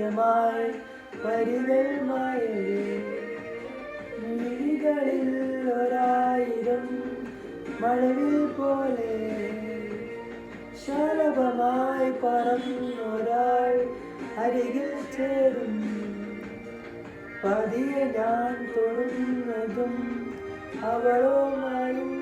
മായമായി വരികൾ മായവേ മിഴികളിൽ ഒരായിരം മഴവിൽ പോലെ ശലഭമായി പറന്നൊരാൾ അരികിൽ ചേരും പതിയെ ഞാൻ തൊടുന്നതും അവളുമായും